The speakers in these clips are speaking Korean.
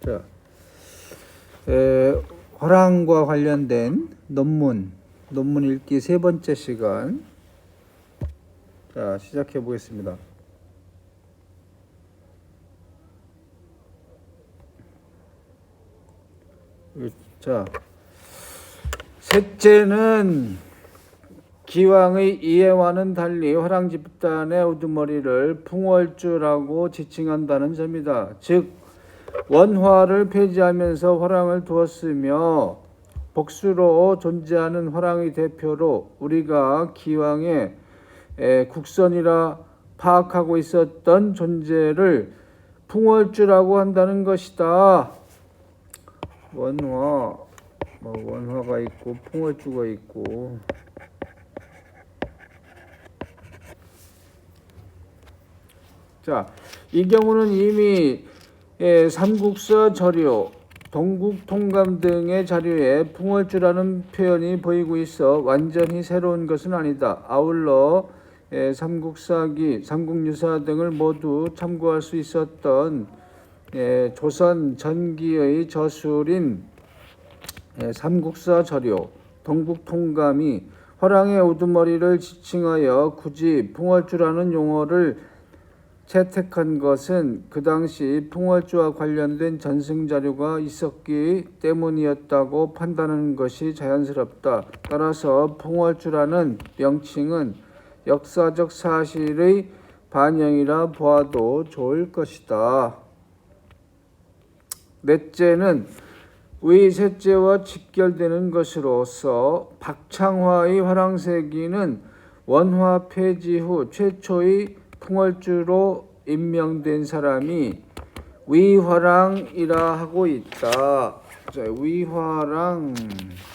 자, 화랑과 관련된 논문 읽기 세 번째 시간. 자, 시작해 보겠습니다. 자, 셋째는 기왕의 이해와는 달리 화랑 집단의 우두머리를 풍월주라고 지칭한다는 점이다. 즉 원화를 폐지하면서 화랑을 두었으며 복수로 존재하는 화랑의 대표로 우리가 기왕의 국선이라 파악하고 있었던 존재를 풍월주라고 한다는 것이다. 원화가 있고 풍월주가 있고. 자, 이 경우는 이미 삼국사 자료, 동국통감 등의 자료에 풍월주라는 표현이 보이고 있어 완전히 새로운 것은 아니다. 아울러 삼국사기, 삼국유사 등을 모두 참고할 수 있었던 조선 전기의 저술인 삼국사 자료, 동국통감이 화랑의 우두머리를 지칭하여 굳이 풍월주라는 용어를 채택한 것은 그 당시 풍월주와 관련된 전승자료가 있었기 때문이었다고 판단하는 것이 자연스럽다. 따라서 풍월주라는 명칭은 역사적 사실의 반영이라 보아도 좋을 것이다. 넷째는 위 셋째와 직결되는 것으로서 박창화의 화랑세기는 원화 폐지 후 최초의 풍월주로 임명된 사람이 위화랑이라 하고 있다. 자, 위화랑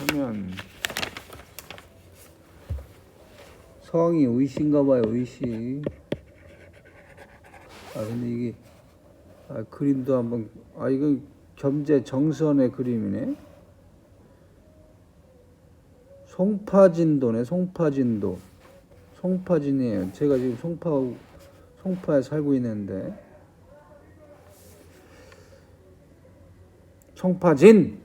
하면 성이 의시인가 봐요. 의시. 근데 이게 그림도 한번 이건 겸재 정선의 그림이네. 송파진도네. 송파진이에요. 제가 지금 송파에 살고 있는데 송파진.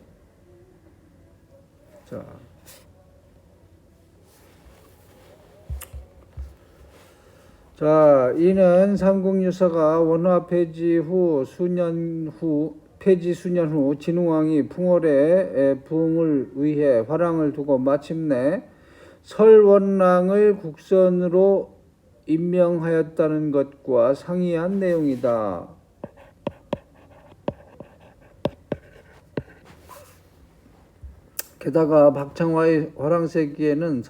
자, 이는 삼국유사가 원화 폐지 수년 후 진흥왕이 풍월의 부흥을 위해 화랑을 두고 마침내 설원랑을 국선으로 임명하였다는 것과 상이한 내용이다. 게다가 박창화의 화랑세기에는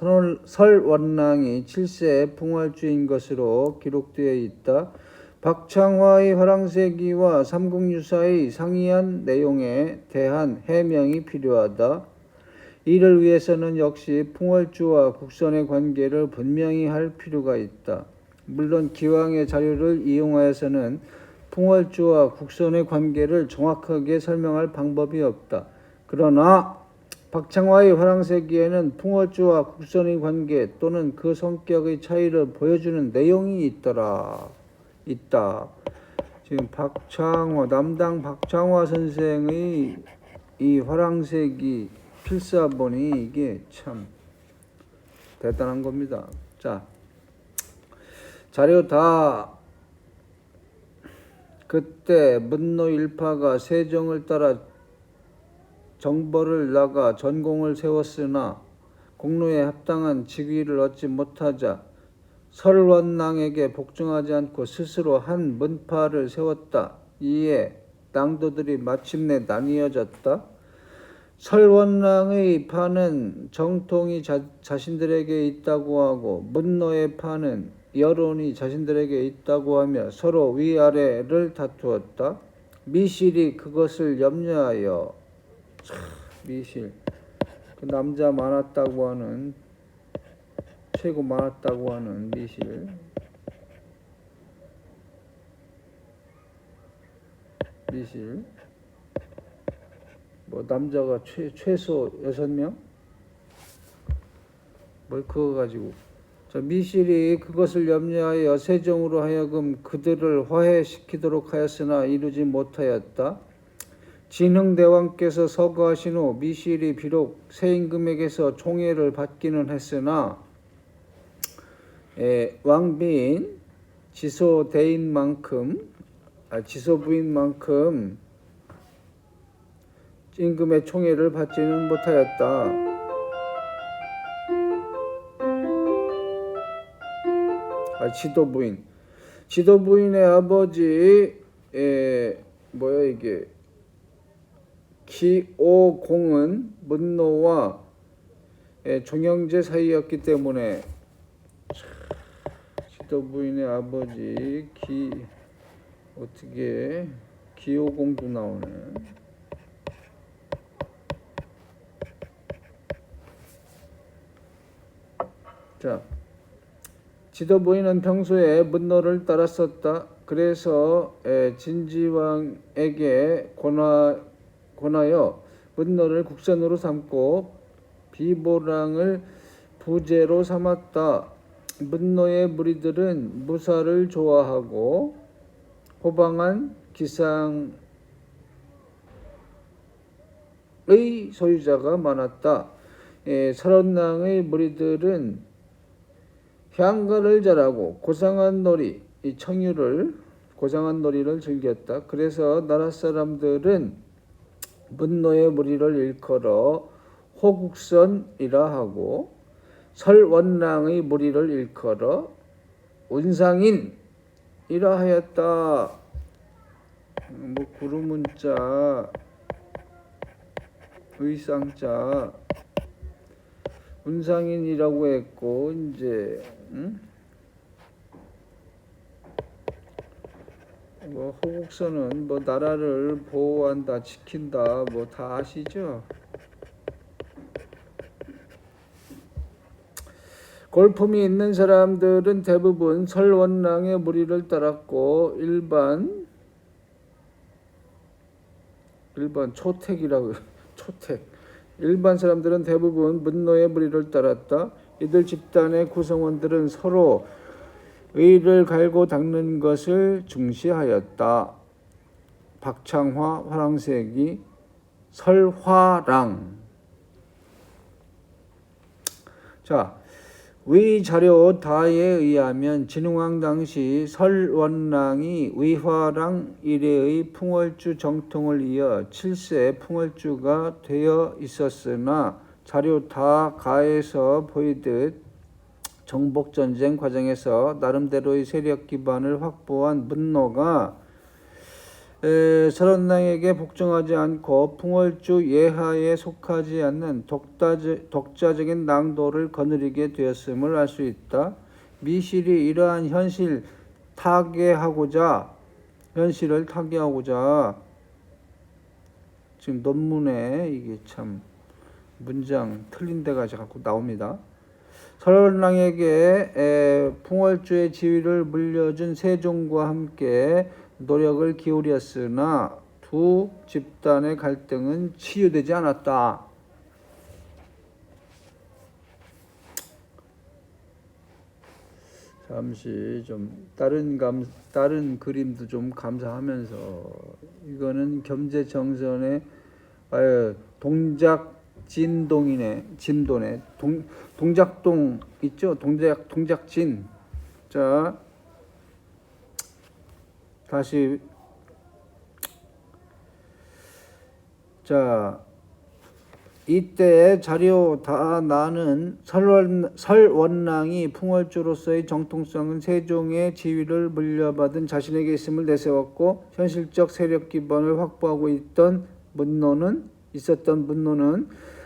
설원랑이 7세 풍월주인 것으로 기록되어 있다. 박창화의 화랑세기와 삼국유사의 상이한 내용에 대한 해명이 필요하다. 이를 위해서는 역시 풍월주와 국선의 관계를 분명히 할 필요가 있다. 물론 기왕의 자료를 이용하여서는 풍월주와 국선의 관계를 정확하게 설명할 방법이 없다. 그러나 박창화의 화랑세기에는 풍월주와 국선의 관계 또는 그 성격의 차이를 보여주는 내용이 있다. 지금 남당 박창화 선생의 이 화랑세기 필사본이 이게 참 대단한 겁니다. 자, 자료 다 그때 문노 일파가 세종을 따라 정벌을 나가 전공을 세웠으나 공로에 합당한 직위를 얻지 못하자 설원랑에게 복종하지 않고 스스로 한 문파를 세웠다. 이에 당도들이 마침내 나뉘어졌다. 설원랑의 파는 정통이 자신들에게 있다고 하고 문노의 파는 여론이 자신들에게 있다고 하며 서로 위아래를 다투었다. 미실이 그것을 염려하여 미실, 그 남자 많았다고 하는, 최고 많았다고 하는 미실, 뭐 남자가 최소 6명? 뭘 그거 가지고. 자, 미실이 그것을 염려하여 세종으로 하여금 그들을 화해시키도록 하였으나 이루지 못하였다. 진흥대왕께서 서거하신 후 미실이 비록 세임금에게서 총애를 받기는 했으나 왕비인 지소부인만큼 임금의 총애를 받지는 못하였다. 지도부인의 아버지 기오공은 문노와 종영제 사이였기 때문에 지도부인의 아버지 기오공도 나오네. 자, 지도부인은 평소에 문노를 따랐었다. 그래서 진지왕에게 권하여 문노를 국선으로 삼고 비보랑을 부제로 삼았다. 문노의 무리들은 무사를 좋아하고 호방한 기상의 소유자가 많았다. 설원랑의 무리들은 향가를 잘하고 고상한 놀이를 즐겼다. 그래서 나라 사람들은 문노의 무리를 일컬어 호국선이라 하고 설원랑의 무리를 일컬어 운상인이라 하였다. 구름문자, 의상자, 운상인이라고 했고 이제 호국선은 나라를 보호한다, 지킨다, 다 아시죠? 골품이 있는 사람들은 대부분 설원랑의 무리를 따랐고 일반 일반 사람들은 대부분 문노의 무리를 따랐다. 이들 집단의 구성원들은 서로 의를 갈고 닦는 것을 중시하였다. 박창화, 화랑새기, 설화랑. 자, 위 자료 다에 의하면 진흥왕 당시 설원랑이 위화랑 이래의 풍월주 정통을 이어 7세 풍월주가 되어 있었으나 자료 다 가에서 보이듯 정복전쟁 과정에서 나름대로의 세력 기반을 확보한 문노가 설원랑에게 복종하지 않고 풍월주 예하에 속하지 않는 독자적인 낭도를 거느리게 되었음을 알 수 있다. 미실이 이러한 현실을 타개하고자 지금 논문에 이게 참 문장 틀린 데가 자꾸 나옵니다. 설원랑에게 풍월주의 지위를 물려준 세종과 함께 노력을 기울였으나 두 집단의 갈등은 치유되지 않았다. 잠시 좀 다른 그림도 좀 감상하면서 이거는 겸재정선의 진도네. 동작동 있죠? 동작진. 자, 다시 이때 자료 다 나는 설원랑이 풍월주로서의 정통성은 세종의 지위를 물려받은 자신에게 있음을 내세웠고 현실적 세력 기반을 확보하고 있었던 문노는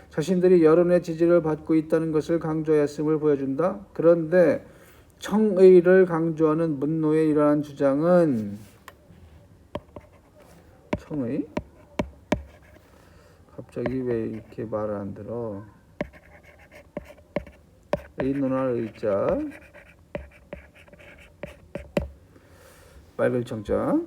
자신들이 여론의 지지를 받고 있다는 것을 강조하였음을 보여준다. 그런데 청의를 강조하는 문노의 이러한 주장은 청의? 갑자기 왜 이렇게 말을 안 들어? 의논할 의자, 말글청자.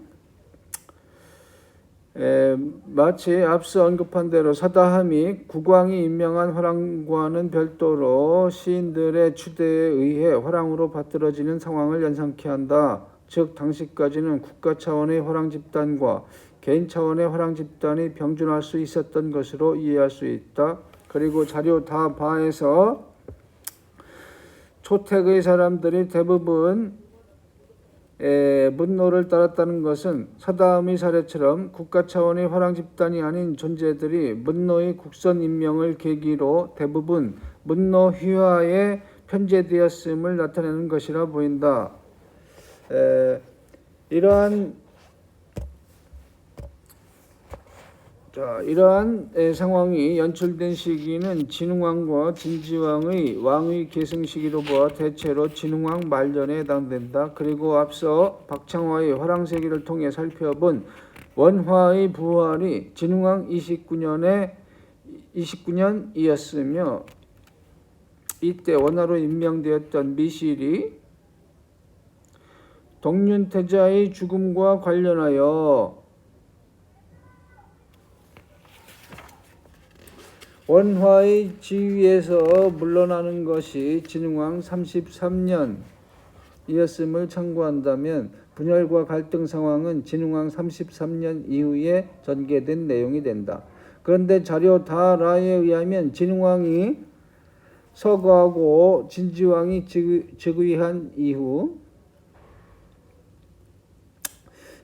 마치 앞서 언급한 대로 사다함이 국왕이 임명한 화랑과는 별도로 시인들의 추대에 의해 화랑으로 받들어지는 상황을 연상케 한다. 즉 당시까지는 국가 차원의 화랑 집단과 개인 차원의 화랑 집단이 병준할 수 있었던 것으로 이해할 수 있다. 그리고 자료 다바에서 초택의 사람들이 대부분 문노를 따랐다는 것은 사다음의 사례처럼 국가 차원의 화랑 집단이 아닌 존재들이 문노의 국선 임명을 계기로 대부분 문노 휘하에 편제되었음을 나타내는 것이라 보인다. 이러한 상황이 연출된 시기는 진흥왕과 진지왕의 왕위 계승 시기로 보아 대체로 진흥왕 말년에 해당된다. 그리고 앞서 박창화의 화랑세기를 통해 살펴본 원화의 부활이 진흥왕 29년이었으며 이때 원화로 임명되었던 미실이 동륜태자의 죽음과 관련하여 원화의 지위에서 물러나는 것이 진흥왕 33년이었음을 참고한다면 분열과 갈등 상황은 진흥왕 33년 이후에 전개된 내용이 된다. 그런데 자료 다라에 의하면 진흥왕이 서거하고 진지왕이 즉위한 이후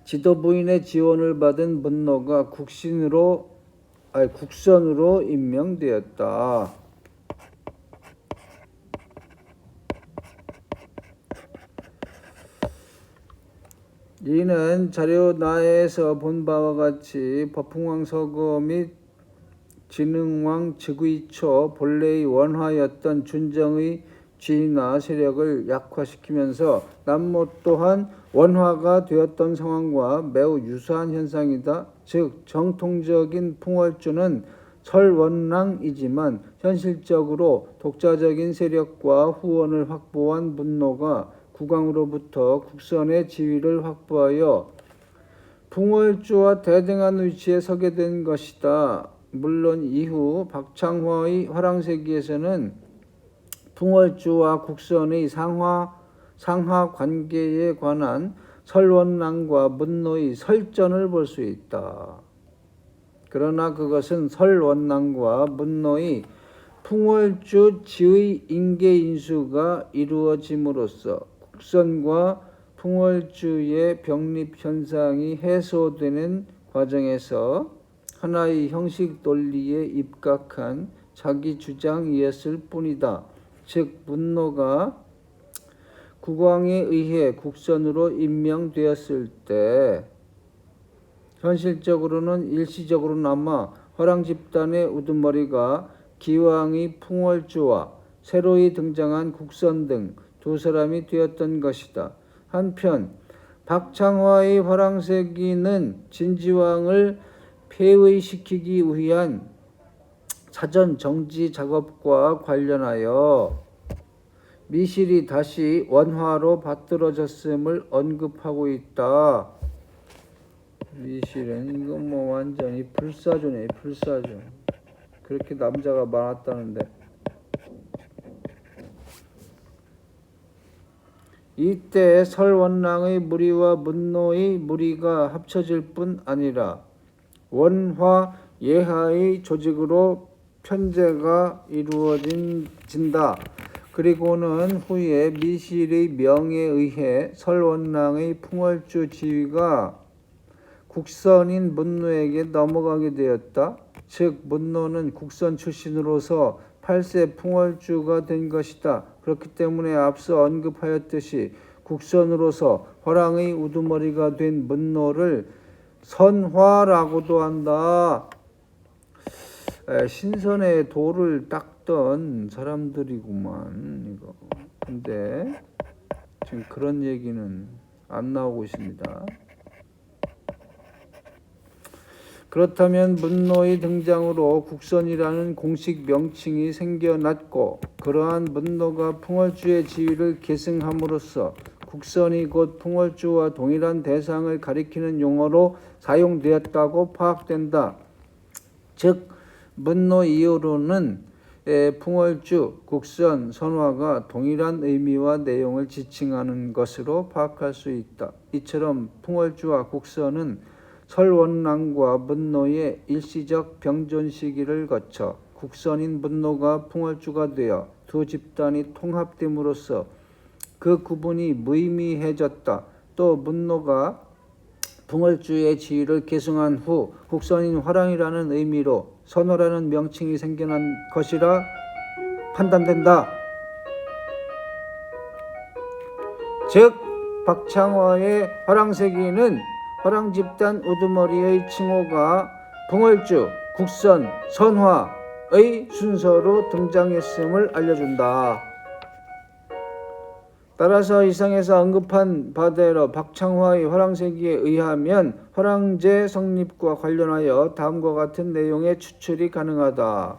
지도부인의 지원을 받은 문노가 국선으로 임명되었다. 이는 자료 나에서 본 바와 같이 법흥왕 서거 및 진흥왕 즉위 초 본래의 원화였던 준정의 지위나 세력을 약화시키면서 남모 또한 원화가 되었던 상황과 매우 유사한 현상이다. 즉 정통적인 풍월주는 설원랑이지만 현실적으로 독자적인 세력과 후원을 확보한 문노가 국왕으로부터 국선의 지위를 확보하여 풍월주와 대등한 위치에 서게 된 것이다. 물론 이후 박창화의 화랑세기에서는 풍월주와 국선의 상하 관계에 관한 설원랑과 문노의 설전을 볼 수 있다. 그러나 그것은 설원랑과 문노의 풍월주 지의 인계인수가 이루어짐으로써 국선과 풍월주의 병립 현상이 해소되는 과정에서 하나의 형식 논리에 입각한 자기 주장이었을 뿐이다. 즉 문노가 국왕에 의해 국선으로 임명되었을 때 현실적으로는 일시적으로나마 화랑 집단의 우두머리가 기왕의 풍월주와 새로이 등장한 국선 등 두 사람이 되었던 것이다. 한편 박창화의 화랑세기는 진지왕을 폐위시키기 위한 사전 정지 작업과 관련하여 미실이 다시 원화로 받들어졌음을 언급하고 있다. 미실은 이거 완전히 불사조네, 불사조. 그렇게 남자가 많았다는데. 이때 설원랑의 무리와 문노의 무리가 합쳐질 뿐 아니라 원화 예하의 조직으로 편제가 이루어진다. 그리고는 후에 미실의 명에 의해 설원랑의 풍월주 지위가 국선인 문노에게 넘어가게 되었다. 즉 문노는 국선 출신으로서 8세 풍월주가 된 것이다. 그렇기 때문에 앞서 언급하였듯이 국선으로서 화랑의 우두머리가 된 문노를 선화라고도 한다. 신선의 도를 닦던 사람들이구만 이거. 근데 지금 그런 얘기는 안 나오고 있습니다. 그렇다면 문노의 등장으로 국선이라는 공식 명칭이 생겨났고 그러한 문노가 풍월주의 지위를 계승함으로써 국선이 곧 풍월주와 동일한 대상을 가리키는 용어로 사용되었다고 파악된다. 즉 문노 이후로는 풍월주, 국선, 선화가 동일한 의미와 내용을 지칭하는 것으로 파악할 수 있다. 이처럼 풍월주와 국선은 설원랑과 문노의 일시적 병존 시기를 거쳐 국선인 문노가 풍월주가 되어 두 집단이 통합됨으로써 그 구분이 무의미해졌다. 또 문노가 풍월주의 지위를 계승한 후 국선인 화랑이라는 의미로 선호라는 명칭이 생겨난 것이라 판단된다. 즉 박창화의 화랑세기는 화랑집단 우두머리의 칭호가 풍월주, 국선, 선화의 순서로 등장했음을 알려준다. 따라서 이상에서 언급한 바대로 박창화의 화랑세기에 의하면 화랑제 성립과 관련하여 다음과 같은 내용의 추출이 가능하다.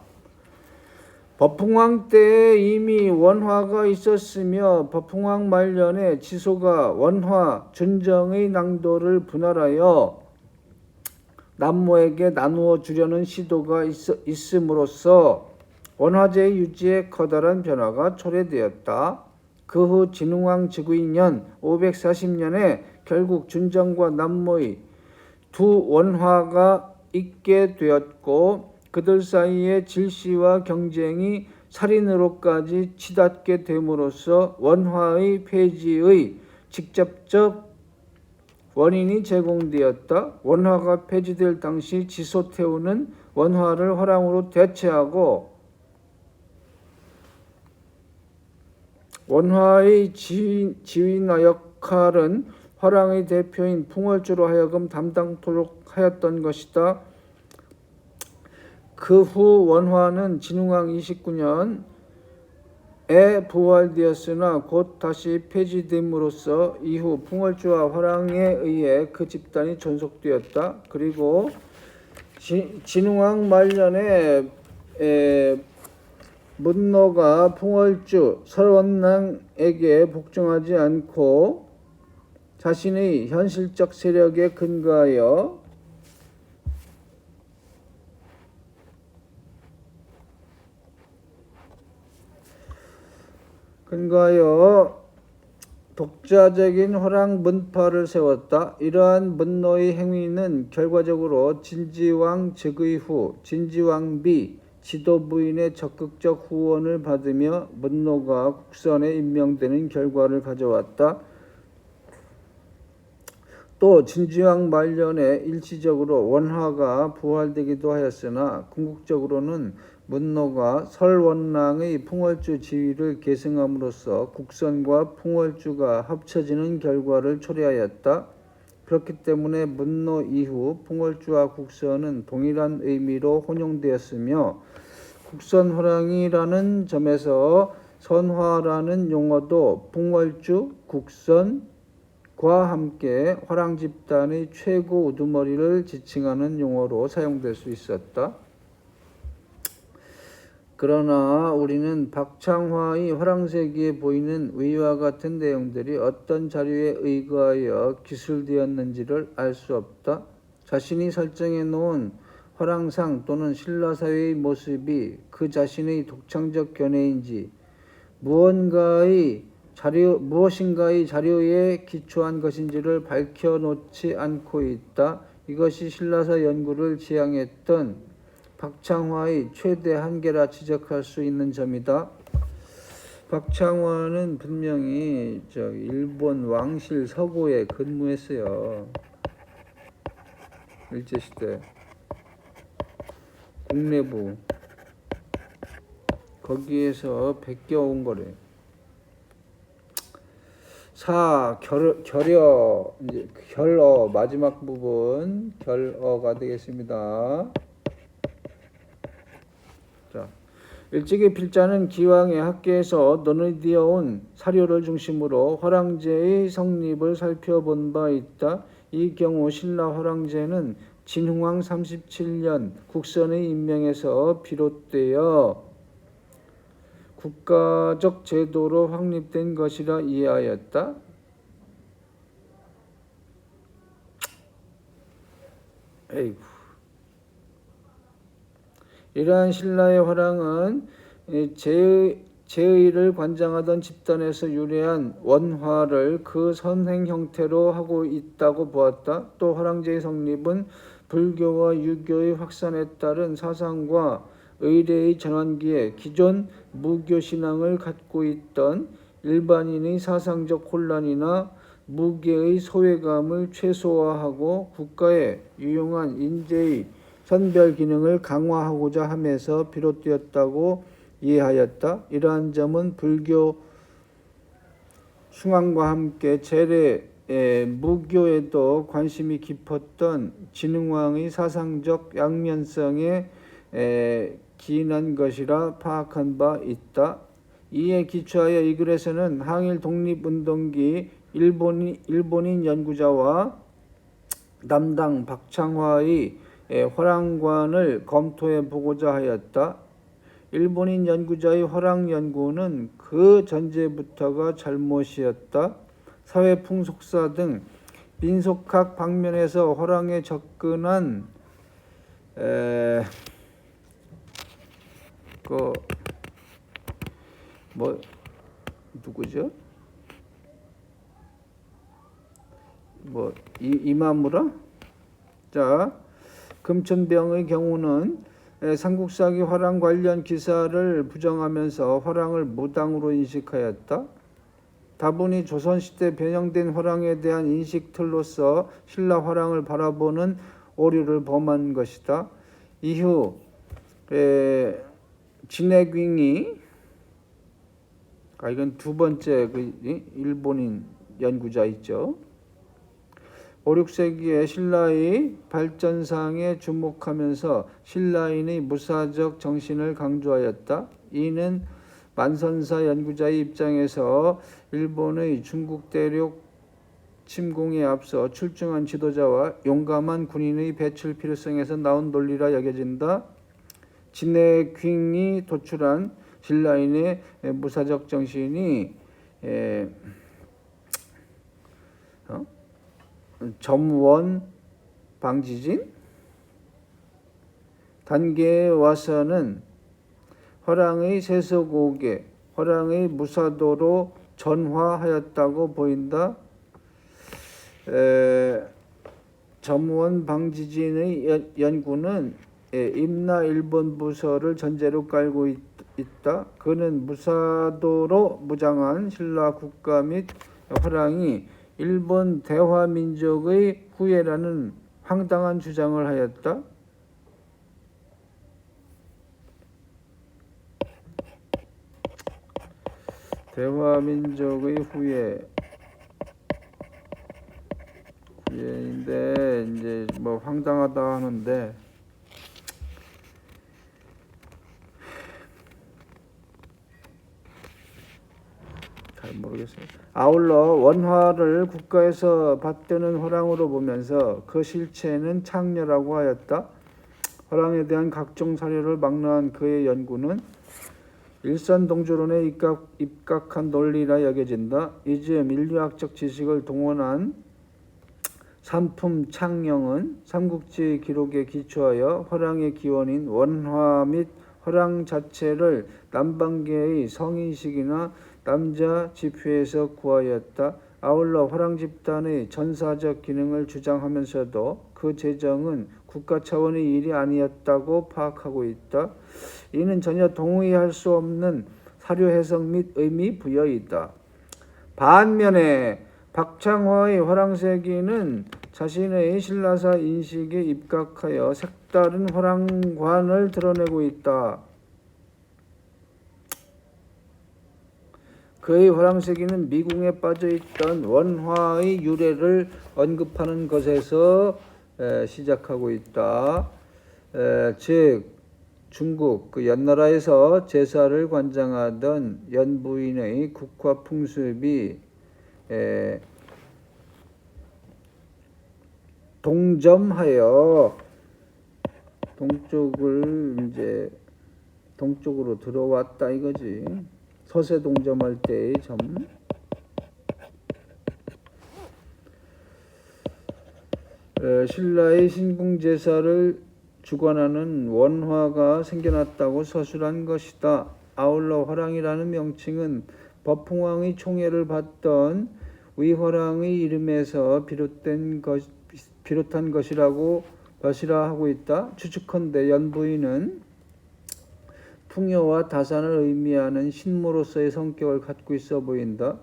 법흥왕 때에 이미 원화가 있었으며 법흥왕 말년에 지소가 원화 준정의 낭도를 분할하여 남모에게 나누어 주려는 시도가 있음으로써 원화제의 유지에 커다란 변화가 초래되었다. 그 후 진흥왕 즉위년 540년에 결국 준정과 남모의 두 원화가 있게 되었고 그들 사이의 질시와 경쟁이 살인으로까지 치닫게 됨으로써 원화의 폐지의 직접적 원인이 제공되었다. 원화가 폐지될 당시 지소태우는 원화를 화랑으로 대체하고 원화의 지휘나 역할은 화랑의 대표인 풍월주로 하여금 담당토록 하였던 것이다. 그 후 원화는 진흥왕 29년에 부활되었으나 곧 다시 폐지됨으로써 이후 풍월주와 화랑에 의해 그 집단이 존속되었다. 그리고 진흥왕 말년에 문노가 풍월주 설원랑에게 복종하지 않고 자신의 현실적 세력에 근거하여 독자적인 화랑 문파를 세웠다. 이러한 문노의 행위는 결과적으로 진지왕 즉위 후 진지왕비 지도부인의 적극적 후원을 받으며 문노가 국선에 임명되는 결과를 가져왔다. 또 진지왕 말년에 일시적으로 원화가 부활되기도 하였으나 궁극적으로는 문노가 설원랑의 풍월주 지위를 계승함으로써 국선과 풍월주가 합쳐지는 결과를 초래하였다. 그렇기 때문에 문노 이후 풍월주와 국선은 동일한 의미로 혼용되었으며 국선화랑이라는 점에서 선화라는 용어도 풍월주, 국선과 함께 화랑 집단의 최고 우두머리를 지칭하는 용어로 사용될 수 있었다. 그러나 우리는 박창화의 화랑세기에 보이는 위와 같은 내용들이 어떤 자료에 의거하여 기술되었는지를 알 수 없다. 자신이 설정해 놓은 화랑상 또는 신라사회의 모습이 그 자신의 독창적 견해인지 무엇인가의 자료에 기초한 것인지를 밝혀놓지 않고 있다. 이것이 신라사 연구를 지향했던 박창화의 최대 한계라 지적할 수 있는 점이다. 박창화는 분명히 일본 왕실 서고에 근무했어요. 일제시대 국내부 거기에서 베껴온 거래. 결여 이제 결어 마지막 부분 결어가 되겠습니다. 자, 일찍이 필자는 기왕의 학계에서 논의되어온 사료를 중심으로 화랑제의 성립을 살펴본 바 있다. 이 경우 신라 화랑제는 진흥왕 37년 국선의 임명에서 비롯되어 국가적 제도로 확립된 것이라 이해하였다. 에이구. 이러한 신라의 화랑은 제의를 관장하던 집단에서 유래한 원화를 그 선행 형태로 하고 있다고 보았다. 또 화랑제의 성립은 불교와 유교의 확산에 따른 사상과 의례의 전환기에 기존 무교 신앙을 갖고 있던 일반인의 사상적 혼란이나 무계의 소외감을 최소화하고 국가에 유용한 인재의 선별 기능을 강화하고자 함에서 비롯되었다고 이해하였다. 이러한 점은 불교 숭앙과 함께 재래 무교에도 관심이 깊었던 진흥왕의 사상적 양면성에 기인한 것이라 파악한 바 있다. 이에 기초하여 이 글에서는 항일 독립운동기 일본인 연구자와 남당 박창화의 화랑관을 검토해 보고자 하였다. 일본인 연구자의 화랑 연구는 그 전제부터가 잘못이었다. 사회 풍속사 등 민속학 방면에서 화랑에 접근한 누구죠? 이마무라? 자, 금천병의 경우는 삼국사기 화랑 관련 기사를 부정하면서 화랑을 무당으로 인식하였다. 다분히 조선시대 변형된 화랑에 대한 인식 틀로서 신라 화랑을 바라보는 오류를 범한 것이다. 이후 진해균이 이건 두 번째 일본인 연구자 있죠. 5, 6세기에 신라의 발전상에 주목하면서 신라인의 무사적 정신을 강조하였다. 이는 만선사 연구자의 입장에서 일본의 중국 대륙 침공에 앞서 출중한 지도자와 용감한 군인의 배출 필요성에서 나온 논리라 여겨진다. 진해균이 도출한 신라인의 무사적 정신이 점원 방지진 단계에 와서는 화랑의 세속오개, 화랑의 무사도로 전화하였다고 보인다. 점원 방지진의 연구는 임나 일본 부서를 전제로 깔고 있다. 그는 무사도로 무장한 신라 국가 및 화랑이 일본 대화민족의 후예라는 황당한 주장을 하였다. 대화민족의 후예인데 이제 황당하다 하는데 잘 모르겠어요. 아울러 원화를 국가에서 받드는 화랑으로 보면서 그 실체는 창녀라고 하였다. 화랑에 대한 각종 사료를 막론한 그의 연구는 일선동주론에 입각한 논리라 여겨진다. 이즈음 인류학적 지식을 동원한 산품 창령은 삼국지 기록에 기초하여 화랑의 기원인 원화 및 화랑 자체를 남방계의 성인식이나 남자 지표에서 구하였다. 아울러 화랑 집단의 전사적 기능을 주장하면서도 그 제정은 국가 차원의 일이 아니었다고 파악하고 있다. 이는 전혀 동의할 수 없는 사료 해석 및 의미 부여이다. 반면에 박창화의 화랑세기는 자신의 신라사 인식에 입각하여 색다른 화랑관을 드러내고 있다. 그의 화랑세기는 미궁에 빠져있던 원화의 유래를 언급하는 것에서 시작하고 있다. 즉 중국 그 연나라에서 제사를 관장하던 연부인의 국화 풍습이 동점하여 동쪽으로 들어왔다 이거지. 서세 동점할 때의 점. 신라의 신궁제사를 주관하는 원화가 생겨났다고 서술한 것이다. 아울러 화랑이라는 명칭은 법흥왕의 총애를 받던 위화랑의 이름에서 비롯한 것이라 하고 있다. 추측컨대 연부인은 풍요와 다산을 의미하는 신모로서의 성격을 갖고 있어 보인다.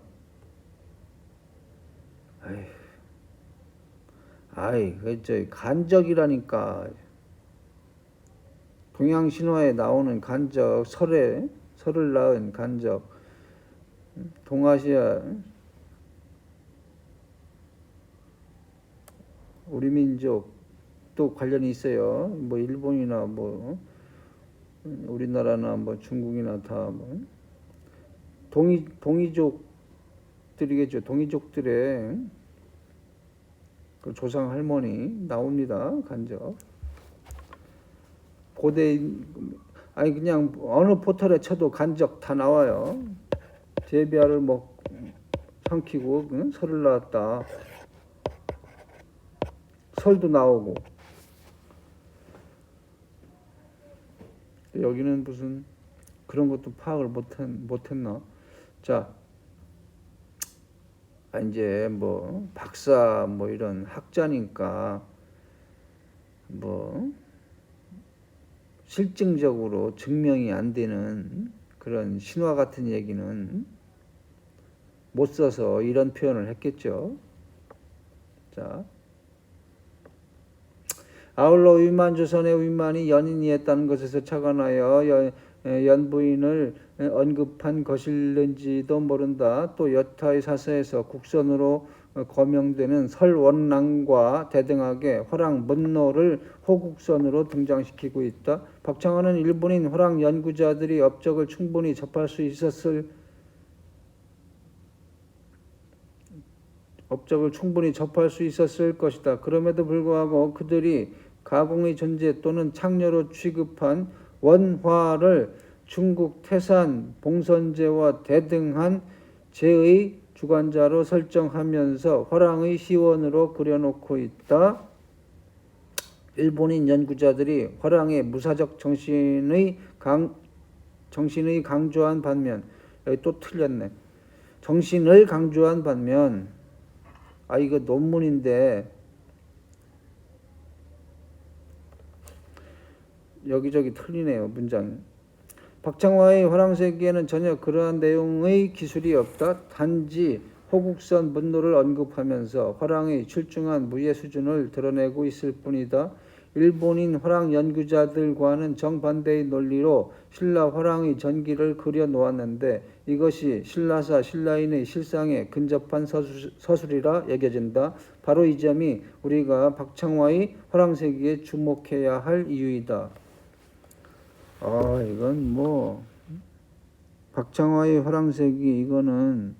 그 간적이라니까. 동양 신화에 나오는 간적, 설을 낳은 간적, 동아시아 우리 민족도 관련이 있어요. 뭐 일본이나 뭐 우리나라나 뭐 중국이나 다 뭐 동이족들이겠죠. 동이족들의 그 조상 할머니 나옵니다. 간적. 고대 그냥 어느 포털에 쳐도 간적 다 나와요. 제비알을 삼키고 설을 낳았다. 설도 나오고. 여기는 무슨 그런 것도 파악을 못했나? 자, 이제 뭐 박사 뭐 이런 학자니까 뭐 실증적으로 증명이 안 되는 그런 신화 같은 얘기는 못 써서 이런 표현을 했겠죠. 자, 아울러 위만조선의 위만이 연인이 했다는 것에서 착안하여 연부인을 언급한 것일는지도 모른다. 또 여타의 사서에서 국선으로 거명되는 설원랑과 대등하게 화랑 문노를 호국선으로 등장시키고 있다. 박창환은 일본인 화랑 연구자들이 업적을 충분히 접할 수 있었을 것이다. 그럼에도 불구하고 그들이 가공의 존재 또는 창녀로 취급한 원화를 중국 태산 봉선제와 대등한 제의 주관자로 설정하면서 화랑의 시원으로 그려놓고 있다. 일본인 연구자들이 화랑의 무사적 정신의 강조한 반면, 여기 또 틀렸네. 정신을 강조한 반면, 이거 논문인데 여기저기 틀리네요. 문장이. 박창화의 화랑세기에는 전혀 그러한 내용의 기술이 없다. 단지 호국선 문노를 언급하면서 화랑의 출중한 무예 수준을 드러내고 있을 뿐이다. 일본인 화랑 연구자들과는 정반대의 논리로 신라 화랑의 전기를 그려 놓았는데 이것이 신라사 신라인의 실상에 근접한 서술이라 여겨진다. 바로 이 점이 우리가 박창화의 화랑세기에 주목해야 할 이유이다. 이건 뭐 박창화의 화랑세기 이거는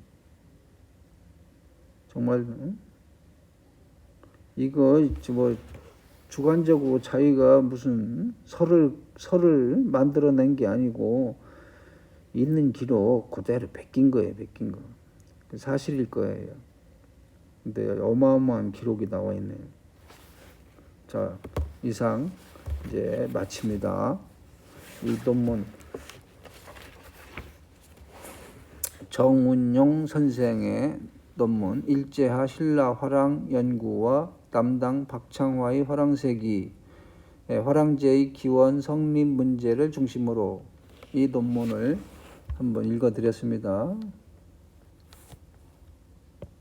정말 이거 뭐 주관적으로 자기가 무슨 설을 만들어낸 게 아니고 있는 기록 그대로 베낀 거예요. 사실일 거예요. 근데 어마어마한 기록이 나와 있네요. 자, 이상 이제 마칩니다. 이 논문 정운용 선생의 논문 일제하 신라 화랑 연구와 담당 박창화의 화랑세기 화랑제의 기원 성립 문제를 중심으로 이 논문을 한번 읽어드렸습니다.